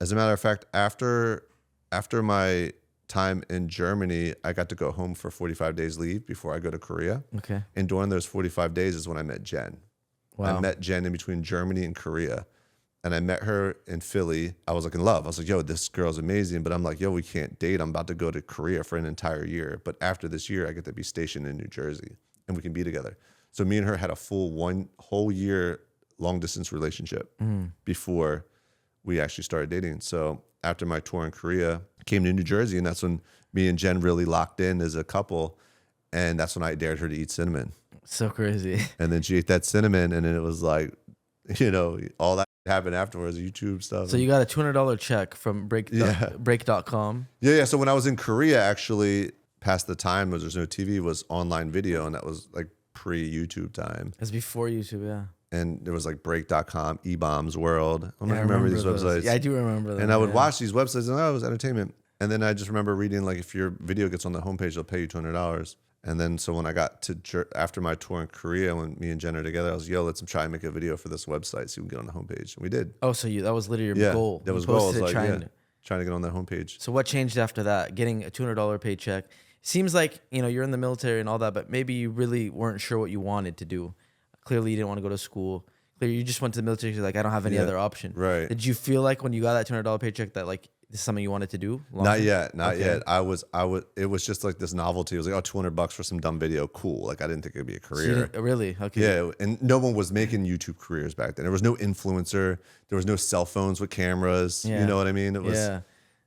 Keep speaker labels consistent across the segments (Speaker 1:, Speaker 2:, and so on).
Speaker 1: As a matter of fact, after my time in Germany, I got to go home for 45 days leave before I go to Korea.
Speaker 2: Okay.
Speaker 1: And during those 45 days is when I met Jen.
Speaker 2: Wow.
Speaker 1: I met Jen in between Germany and Korea. And I met her in Philly. I was like in love. I was like, yo, this girl's amazing. But I'm like, yo, we can't date. I'm about to go to Korea for an entire year. But after this year, I get to be stationed in New Jersey and we can be together. So me and her had a full 1 whole year long distance relationship before we actually started dating. So after my tour in Korea, I came to New Jersey, and that's when me and Jen really locked in as a couple. And that's when I dared her to eat cinnamon.
Speaker 2: So crazy.
Speaker 1: And then she ate that cinnamon, and then it was like, all that happened afterwards, YouTube stuff.
Speaker 2: So you got a $200 check from break.com.
Speaker 1: Yeah. So when I was in Korea, actually, past the time was there's no TV, was online video, and that was like pre-YouTube time.
Speaker 2: It's before YouTube, yeah.
Speaker 1: And there was like break.com, eBombs World. I don't know if
Speaker 2: I
Speaker 1: you remember these
Speaker 2: those.
Speaker 1: websites.
Speaker 2: Yeah, I do remember them.
Speaker 1: And I would watch these websites, and it was entertainment. And then I just remember reading, like, if your video gets on the homepage, they'll pay you $200. And then so when I got to, after my tour in Korea, when me and Jen are together, I was, yo, let's try and make a video for this website so we can get on the homepage. And we did.
Speaker 2: Oh, so that was literally your goal.
Speaker 1: That was
Speaker 2: goal.
Speaker 1: goal. I was like, trying to get on that homepage.
Speaker 2: So what changed after that? Getting a $200 paycheck. Seems like, you're in the military and all that, but maybe you really weren't sure what you wanted to do. Clearly you didn't want to go to school. Clearly you just went to the military because, like, I don't have any other option.
Speaker 1: Right.
Speaker 2: Did you feel like when you got that $200 paycheck that, like, this is something you wanted to do?
Speaker 1: Not yet. I was, it was just like this novelty. It was like, oh, $200 for some dumb video. Cool. Like, I didn't think it'd be a career.
Speaker 2: So really? Okay.
Speaker 1: Yeah. And no one was making YouTube careers back then. There was no influencer. There was no cell phones with cameras.
Speaker 2: Yeah.
Speaker 1: You know what I mean? It was,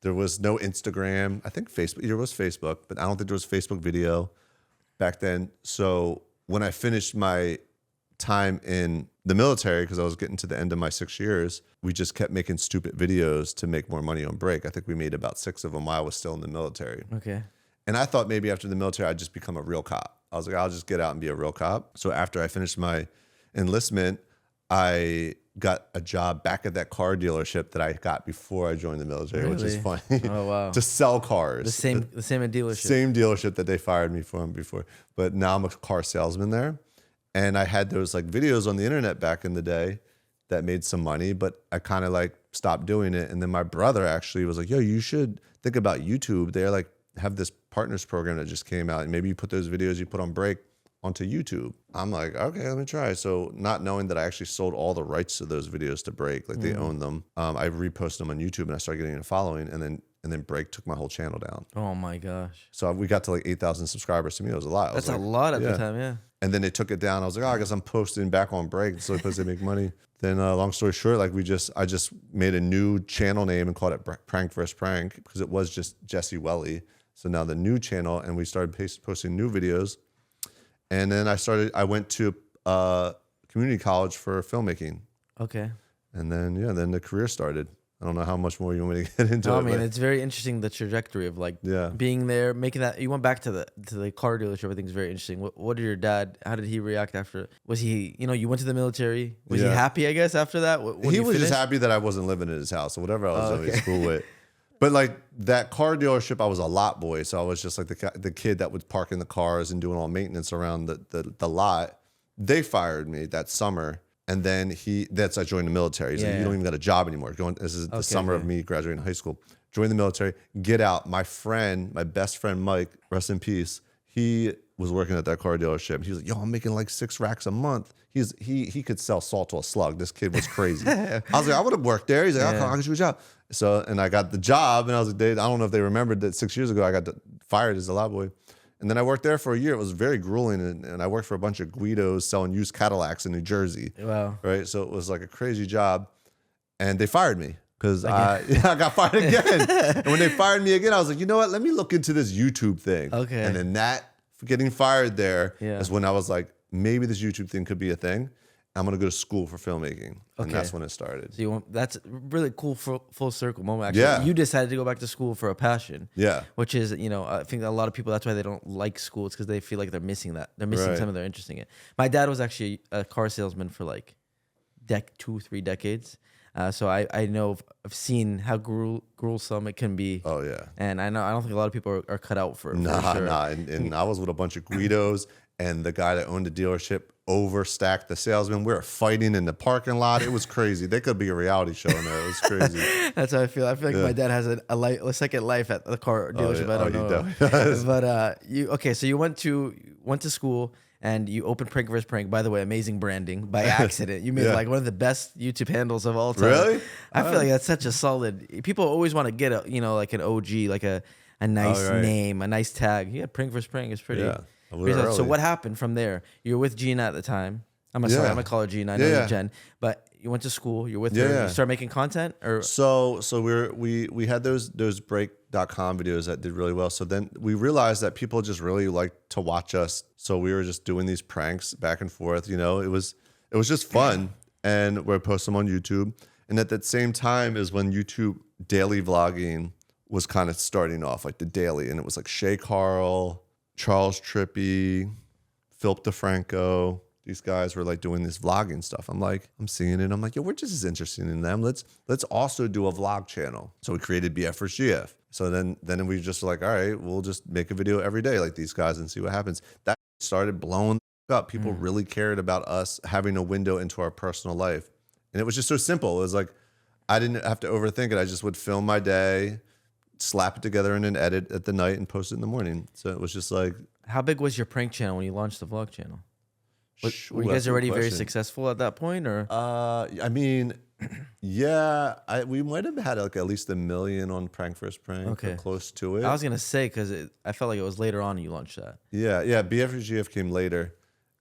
Speaker 1: there was no Instagram. I think Facebook, there was Facebook, but I don't think there was Facebook video back then. So when I finished my time in the military, because I was getting to the end of my 6 years, we just kept making stupid videos to make more money on break. I think we made about 6 of them while I was still in the military.
Speaker 2: Okay.
Speaker 1: And I thought maybe after the military, I'd just become a real cop. I was like, I'll just get out and be a real cop. So after I finished my enlistment, I got a job back at that car dealership that I got before I joined the military, which is funny.
Speaker 2: Oh, wow.
Speaker 1: To sell cars.
Speaker 2: The same dealership.
Speaker 1: Same dealership that they fired me from before. But now I'm a car salesman there. And I had those like videos on the internet back in the day that made some money, but I kind of like stopped doing it. And then my brother actually was like, yo, you should think about YouTube. They're like, have this partners program that just came out, and maybe you put those videos you put on break onto YouTube. I'm like, okay, let me try. So not knowing that I actually sold all the rights to those videos to break, like they own them. I reposted them on YouTube, and I started getting a following, and then break took my whole channel down.
Speaker 2: Oh my gosh.
Speaker 1: So we got to like 8,000 subscribers. To me, it was a lot.
Speaker 2: That's a lot at the time, yeah.
Speaker 1: And then they took it down. I was like, oh, I guess I'm posting back on break. It's the only place they make money. Then long story short, like I just made a new channel name and called it Prank vs. Prank, because it was just Jesse Welly. So now the new channel, and we started posting new videos. And then I went to community college for filmmaking.
Speaker 2: Okay.
Speaker 1: And then, then the career started. I don't know how much more you want me to get into it.
Speaker 2: I mean, it's very interesting, the trajectory of like being there, making that. You went back to the car dealership. I think is very interesting. What did your dad? How did he react after? Was he? You went to the military. Was he happy? I guess after that,
Speaker 1: he was just happy that I wasn't living in his house or whatever I was always cool with. But like that car dealership, I was a lot boy, so I was just like the kid that would park in the cars and doing all maintenance around the lot. They fired me that summer. And then I joined the military. He's like, you don't even got a job anymore. This is the summer of me graduating high school. Joined the military, get out. My best friend Mike, rest in peace, he was working at that car dealership. He was like, yo, I'm making like 6 racks a month. He could sell salt to a slug. This kid was crazy. I was like, I would have worked there. He's like, I'll get you a job. So, and I got the job, and I was like, I don't know if they remembered that 6 years ago I got fired as a loud boy. And then I worked there for a year. It was very grueling, and I worked for a bunch of Guidos selling used Cadillacs in New Jersey. Wow. Right? So it was like a crazy job. And they fired me because I got fired again. And when they fired me again, I was like, you know what? Let me look into this YouTube thing. Okay. And then getting fired there is when I was like, maybe this YouTube thing could be a thing. I'm going to go to school for filmmaking. And that's when it started.
Speaker 2: So that's really cool full circle moment. Actually, you decided to go back to school for a passion. Yeah. Which is, I think a lot of people, that's why they don't like school. It's because they feel like they're missing that. They're missing something they're interested in. My dad was actually a car salesman for like 2-3 decades. So I know, I've seen how gruesome it can be. Oh yeah. And I don't think a lot of people are cut out for it. Nah. And I was with a bunch of Guidos,
Speaker 1: and the guy that owned the dealership overstacked the salesman. We were fighting in the parking lot. It was crazy. They could be a reality show in there. It was crazy.
Speaker 2: That's how I feel. I feel like my dad has a second life at the car dealership. I don't know. But so you went to school and you opened Prank vs. Prank. By the way, amazing branding by accident. You made like one of the best YouTube handles of all time.
Speaker 1: Really?
Speaker 2: I feel like that's such a solid. People always want to get like an OG, like a nice name, a nice tag. Yeah, Prank vs. Prank is pretty. Yeah. So what happened from there? You were with Gina at the time. I'm gonna call her Gina. I know you're Jen, but you went to school. You're with her. You started making content, or
Speaker 1: so we had those break.com videos that did really well. So then we realized that people just really liked to watch us. So we were just doing these pranks back and forth. You know, it was just fun, and we'd post them on YouTube. And at that same time is when YouTube daily vlogging was kind of starting off, like the daily, and it was like Shay Carl, Charles Trippy, Philip DeFranco. These guys were like doing this vlogging stuff. I'm seeing it. I'm like, yo, we're just as interested in them. Let's also do a vlog channel. So we created BFvsGF. So then we just like, all right, we'll just make a video every day like these guys and see what happens. That started blowing up. People really cared about us having a window into our personal life. And it was just so simple. It was like, I didn't have to overthink it. I just would film my day, slap it together in an edit at the night, and post it in the morning. So it was just like.
Speaker 2: How big was your prank channel when you launched the vlog channel? Were you guys already very successful at that point, or?
Speaker 1: I mean, yeah, we might have had like at least 1 million on Prank vs. Prank, or close to it.
Speaker 2: I was gonna say because I felt like it was later on you launched that.
Speaker 1: Yeah, BFvsGF came later,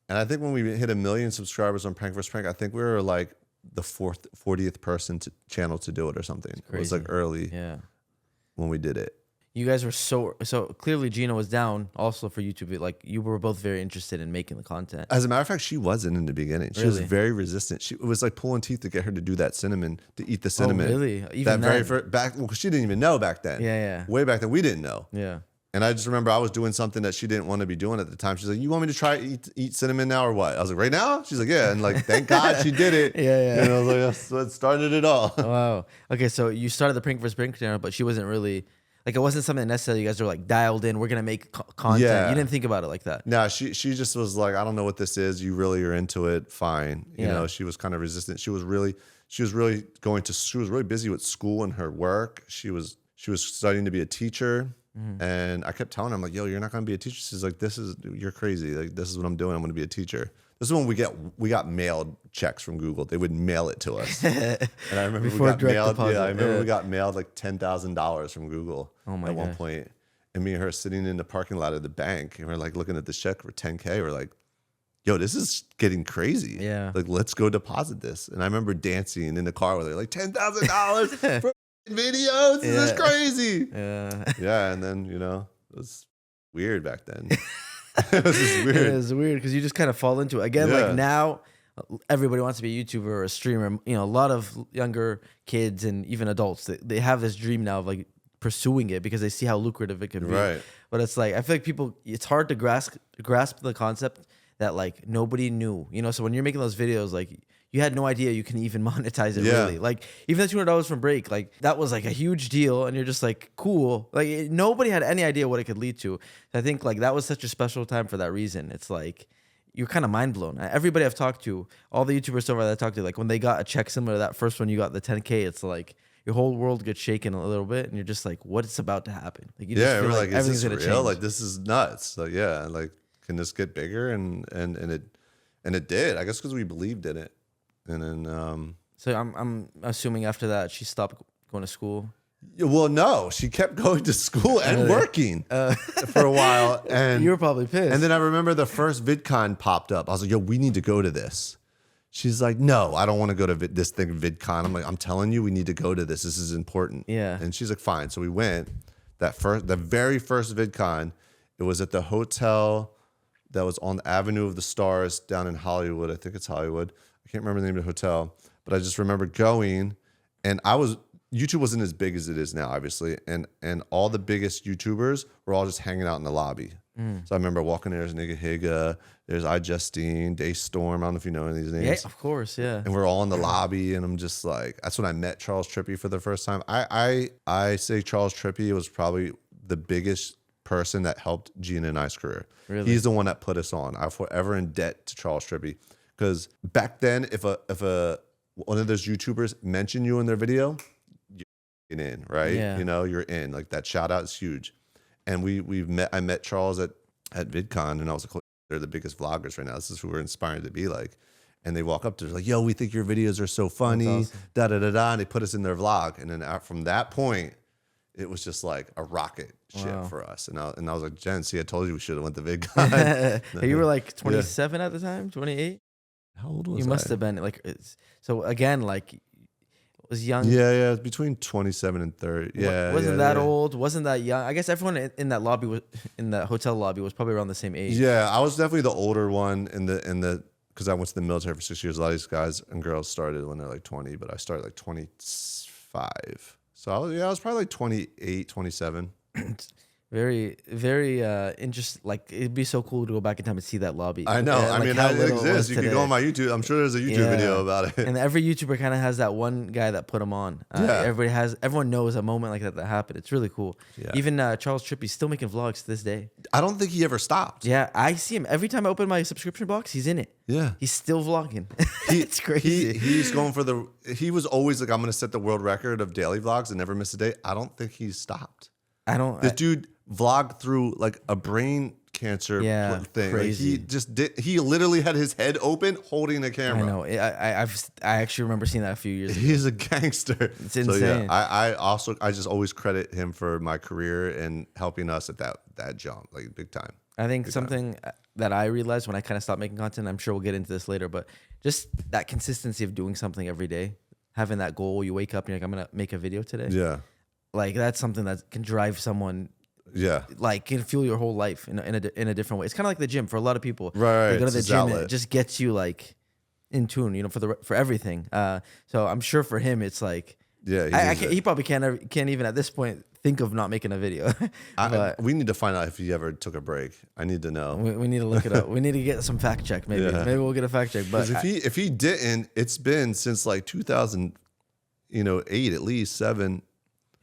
Speaker 1: and I think when we hit 1 million subscribers on Prank vs. Prank, I think we were like the 40th person channel to do it or something. It was like early, when we did it.
Speaker 2: You guys were so clearly Gina was down also for YouTube. Like you were both very interested in making the content.
Speaker 1: As a matter of fact, she wasn't in the beginning. She was very resistant. It was like pulling teeth to get her to do that cinnamon, to eat the cinnamon.
Speaker 2: Oh, really? Even that very
Speaker 1: first back, well, she didn't even know back then.
Speaker 2: Yeah.
Speaker 1: Way back then, we didn't know.
Speaker 2: Yeah.
Speaker 1: And I just remember I was doing something that she didn't want to be doing at the time. She's like, "You want me to try eat cinnamon now or what?" I was like, "Right now?" She's like, "Yeah." And like, thank God she did it.
Speaker 2: Yeah.
Speaker 1: And I was like, "That's what started it all."
Speaker 2: Wow. Okay, so you started the Prank vs. Prank channel, but she wasn't really. Like, it wasn't something necessarily you guys were like dialed in. We're going to make content. Yeah. You didn't think about it like that.
Speaker 1: No, she just was like, I don't know what this is. You really are into it. Fine. You know, she was kind of resistant. She was really busy with school and her work. She was studying to be a teacher. And I kept telling her, I'm like, yo, you're not going to be a teacher. She's like, you're crazy. Like, this is what I'm doing. I'm going to be a teacher. This is when we got mailed checks from Google. They would mail it to us. And I remember we got mailed like $10,000 from Google at one point. And me and her sitting in the parking lot of the bank, and we're like looking at the check for $10K. We're like, yo, this is getting crazy.
Speaker 2: Yeah.
Speaker 1: Like, let's go deposit this. And I remember dancing in the car with her, like, $10,000 for videos. This is crazy. Yeah. And then, you know, it was weird back then. It was just weird.
Speaker 2: It is weird because you just kind of fall into it. Again, like now, everybody wants to be a YouTuber or a streamer. You know, a lot of younger kids and even adults, they have this dream now of like pursuing it because they see how lucrative it can be.
Speaker 1: Right.
Speaker 2: But it's like, I feel like it's hard to grasp the concept that like nobody knew. You know, so when you're making those videos, like you had no idea you can even monetize it really. Like even the $200 from break, like that was like a huge deal. And you're just like, cool. Like nobody had any idea what it could lead to. I think like that was such a special time for that reason. It's like, you're kind of mind blown. Everybody I've talked to, all the YouTubers so far that I talked to, like when they got a check similar to that first one, you got the 10K, it's like your whole world gets shaken a little bit and you're just like, what's about to happen? Like you just feel
Speaker 1: like
Speaker 2: everything's
Speaker 1: going to
Speaker 2: change.
Speaker 1: Like this is nuts. Like, yeah, like can this get bigger? And it did, I guess, because we believed in it. And then
Speaker 2: so I'm assuming after that she stopped going to school.
Speaker 1: Well, no, she kept going to school and working for a while. And
Speaker 2: you were probably pissed.
Speaker 1: And then I remember the first VidCon popped up. I was like, yo, we need to go to this. She's like, no, I don't want to go to this thing, VidCon. I'm like, I'm telling you, we need to go to this. This is important.
Speaker 2: Yeah.
Speaker 1: And she's like, fine. So we went. The very first VidCon, it was at the hotel that was on the Avenue of the Stars down in Hollywood. I think it's Hollywood. I can't remember the name of the hotel, but I just remember going, and YouTube wasn't as big as it is now, obviously, and all the biggest YouTubers were all just hanging out in the lobby. So I remember walking there, there's Nigga Higa, there's iJustine, Daystorm, I don't know if you know any of these names.
Speaker 2: Yeah, of course, yeah.
Speaker 1: And we're all in the lobby, and I'm just like, that's when I met Charles Trippy for the first time. I say Charles Trippy was probably the biggest person that helped Gina and I's career.
Speaker 2: Really?
Speaker 1: He's the one that put us on. I'm forever in debt to Charles Trippy, because back then, if one of those YouTubers mentioned you in their video, you're in, right?
Speaker 2: Yeah.
Speaker 1: You know, you're in. Like, that shout out is huge. And I met Charles at VidCon, and I was like, they're the biggest vloggers right now. This is who we're inspired to be like. And they walk up to us like, yo, we think your videos are so funny, awesome. Da da da da. And they put us in their vlog. And then from that point, it was just like a rocket ship for us. And I was like, Jen, see, I told you we should have went to VidCon.
Speaker 2: You were like 27 at the time, 28?
Speaker 1: How old was I?
Speaker 2: You must have been like, so again, like, was young.
Speaker 1: Yeah, between 27 and 30. Yeah,
Speaker 2: wasn't that old? Wasn't that young? I guess everyone in that lobby was in the hotel lobby was probably around the same age.
Speaker 1: Yeah, I was definitely the older one in the because I went to the military for 6 years. A lot of these guys and girls started when they're like 20, but I started like 25. So I was probably like 28, 27.
Speaker 2: Very, very interesting. Like, it'd be so cool to go back in time and see that lobby.
Speaker 1: I know. I mean, it exists. You can go on my YouTube. I'm sure there's a YouTube video about it.
Speaker 2: And every YouTuber kind of has that one guy that put them on. Everyone knows a moment like that happened. It's really cool. Yeah. Even Charles Trippy's still making vlogs to this day.
Speaker 1: I don't think he ever stopped.
Speaker 2: Yeah, I see him every time I open my subscription box. He's in it.
Speaker 1: Yeah,
Speaker 2: he's still vlogging. It's crazy.
Speaker 1: He's going for he was always like, I'm going to set the world record of daily vlogs and never miss a day. I don't think he's stopped. This dude vlogged through like a brain cancer thing.
Speaker 2: Crazy.
Speaker 1: Like, he literally had his head open holding a camera.
Speaker 2: I know. I actually remember seeing that a few years ago.
Speaker 1: He's a gangster.
Speaker 2: It's insane.
Speaker 1: So yeah, I just always credit him for my career and helping us at that jump, like big time.
Speaker 2: I think something that I realized when I kind of stopped making content, I'm sure we'll get into this later, but just that consistency of doing something every day, having that goal, you wake up and you're like, I'm going to make a video today.
Speaker 1: Yeah.
Speaker 2: Like, that's something that can drive someone.
Speaker 1: Yeah,
Speaker 2: like, can fuel your whole life in a different way. It's kind of like the gym for a lot of people.
Speaker 1: Right,
Speaker 2: they go to the gym and it just gets you like in tune, you know, for everything. So I'm sure for him it's like, he probably can't even at this point think of not making a video.
Speaker 1: We need to find out if he ever took a break. I need to know.
Speaker 2: We need to look it up. We need to get some fact check. Maybe we'll get a fact check. But
Speaker 1: if he didn't, it's been since like 2008 at least 7.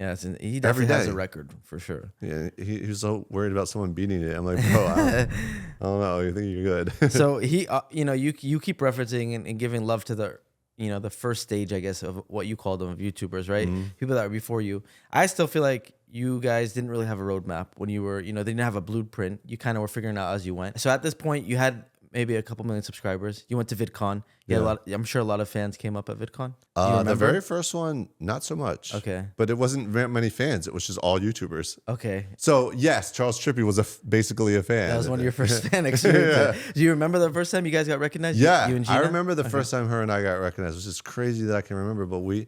Speaker 2: Yeah, he definitely has a record for sure.
Speaker 1: Yeah, he was so worried about someone beating it. I'm like, bro, I don't know. You think you're good?
Speaker 2: So he, you keep referencing and giving love to the first stage, I guess, of what you call them, of YouTubers, right? Mm-hmm. People that were before you. I still feel like you guys didn't really have a roadmap when you were, they didn't have a blueprint. You kind of were figuring out as you went. So at this point, you had maybe a couple million subscribers. You went to VidCon. I'm sure a lot of fans came up at VidCon.
Speaker 1: The very first one, not so much.
Speaker 2: Okay.
Speaker 1: But it wasn't very many fans. It was just all YouTubers.
Speaker 2: Okay.
Speaker 1: So yes, Charles Trippy was basically a fan.
Speaker 2: That was one of your first fan experiences. Do you remember the first time you guys got recognized?
Speaker 1: Yeah.
Speaker 2: You and Gina?
Speaker 1: I remember the first time her and I got recognized, which is crazy that I can remember. But we